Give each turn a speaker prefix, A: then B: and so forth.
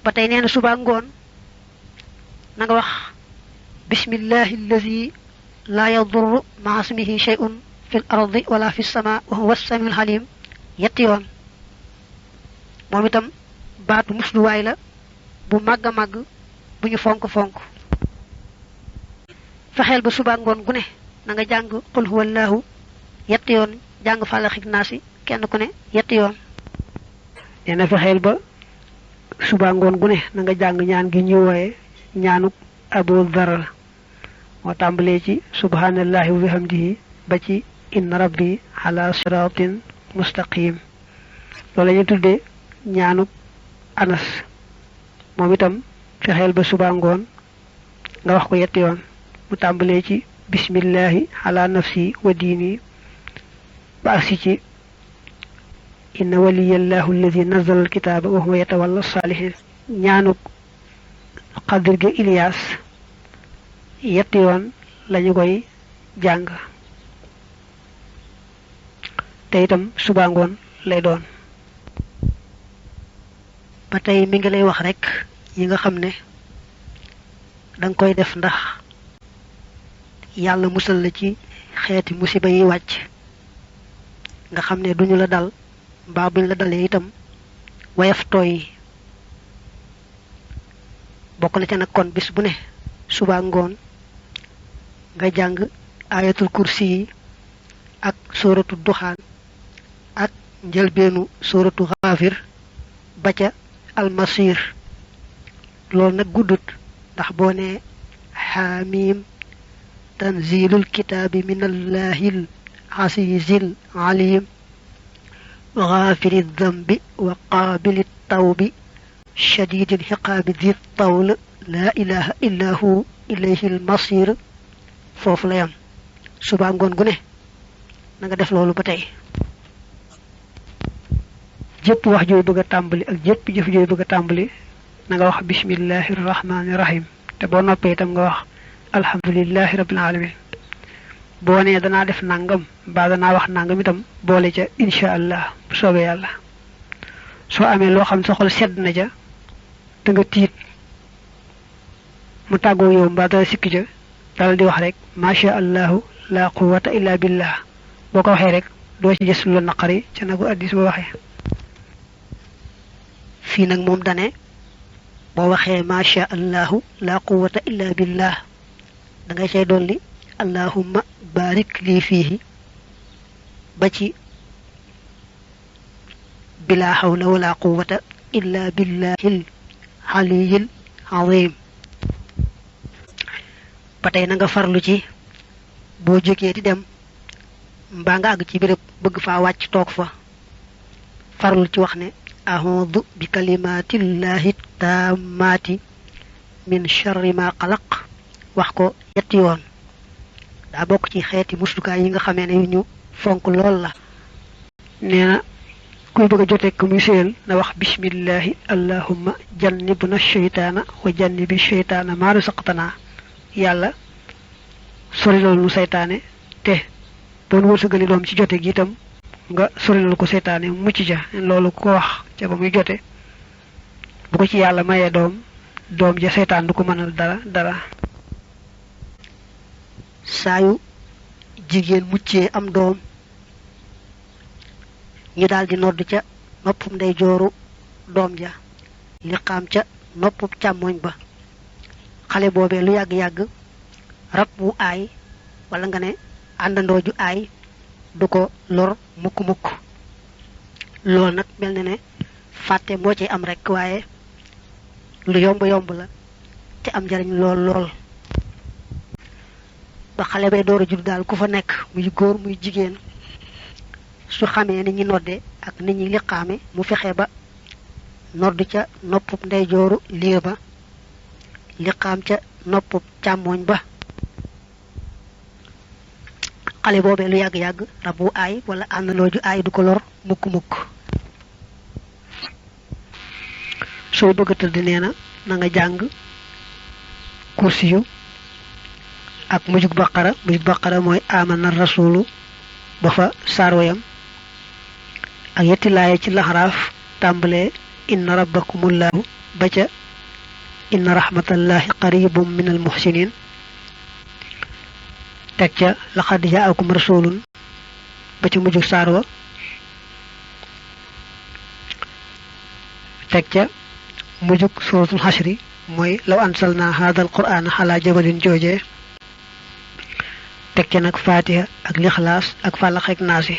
A: batay neena suba ngon na nga wax bismillahi allazi la yadurru ma'a ismihi shay'un fil ardi wala fis sama wa huwa as-sami'ul halim yetti yoon mom itam baatu muslu way la bu magga mag buñu fonk fonk fexel ba suba ngon gu ne na nga jang qul huwallahu yetti yoon jang falaxik nasi kenn ku ne yetti yoon neena fexel ba suba ngon gu ne na nga jang ñaan gi ñu woyé ñaanuk abu dhar mo tambalé ci subhanallahi wa bihamdihi ba ci inna rabbi ala siratin mustaqim lolé ñu tuddé ñaanuk anas mom itam fexel ba suba ngon nga wax ko yetti yoon mu tambalé ci bismillahi ala nafsi wa dini ba ci inna waliyallahu alladhi nazzala alkitaba wa huwa yatawalla as-salihin ñaanuk qadir ge Ilyas yetti yoon lañu koy jang té itam suba ngon lay doon batay mi ngi lay wax rek yi nga xamné dang koy def ndax yalla musal la ci xéeti musiba yi wacc nga xamné duñu la dal ba buñ la dalé itam wayaf toy bokk na ci nak kon bis bu ne suba ngon nga jang ayatul kursi ak suratu duhan ak njëlbenu suratu ghafir ba ca al masir lol nak guddut ndax bo ne hamim tanzilul kitabi minallahil azizil alim غافر الذنب وقابل التوب شديد العقاب ذي الطول لا إله إلا هو إليه المصير فوف لا يام suba ngon gu ne nga def lolu batay jep wax joy bëgg tambali ak jep jëf joy bëgg tambali nga wax bismillahir rahmanir rahim te bo noppé tam nga wax alhamdulillahi rabbil alamin bo né dana def nangam ba dana wax nangam itam bolé ca inshallah bu soobé yalla so amé lo xam sa xol sedd na ja te nga tiit mu tago yow ba da sikki ja dal di wax rek ma sha Allah la quwwata illa billah boko waxé rek do ci gess lu naqari ci nagu hadith bo waxé fi nak mom dané bo waxé ma sha Allah la quwwata illa billah da ngay cey dolli allahumma barik li fihi ba ci bila hawla wala quwwata illa billahil aliyyil azim patay na nga farlu ci bo joggé di dem mba nga ag ci bërepp bëgg fa wacc tok fa farlu ci wax ne a'udhu bi kalimatillahi tammati min sharri ma khalaq wax ko yetti yoon da bok ci xéeti musluka yi nga xamé né ñu fonk lool la néna kuy bëgg joté ko muy seel na wax bismillahi allahumma jannibna ash-shaytana wa jannibi ash-shaytana ma razaqtana yalla sori lol nu seytané té bon wërsegali doom ci joté gi tam nga sori lol ko seytané mucc ja lolou ko wax ci ba muy joté bu ko ci yalla mayé doom ja seytan du ko mënal dara sayu jigen muccé am doom ñu daldi nodd ca noppum ndey jooru doom ja liqam ca noppum càmmoñ ba xale boobee lu yàgg-yàgg rab bu aay wala nga ne àndandoo ju aay du ko lor mukk lool nag mel na ne fàtte moo ci am rek waaye lu yomb la te am jariñ lool ba xale bay door a judd daal ku fa nekk muy góor muy jigéen su xamee ni ñi nodde ak ni ñi liqaame mu fexe ba nodd ca noppub ndeyjooru liir ba liqaam ca noppub càmmoñ ba xale boobee lu yàgg-yàgg rabu aay wala àndalooju aay du ko lor mukk soo bëgg tëdd nee na nga jàng kursiyu ak mujug baqara mooy amana rasulu ba fa sarwayam ak yetti laaye ci laxaraaf tàmbalee inna rabbakumullahu ba ca inna rahmatallahi qaribum minal muhsinin teg ca laqad jaakum rasulun ba ca mujj saar wa teg ca mujjug suratul xasri mooy law ansalna hadha alqur'ana ala jabalin jooje teg ca nag fatiha ak lixlaas ak fàllax ak naasi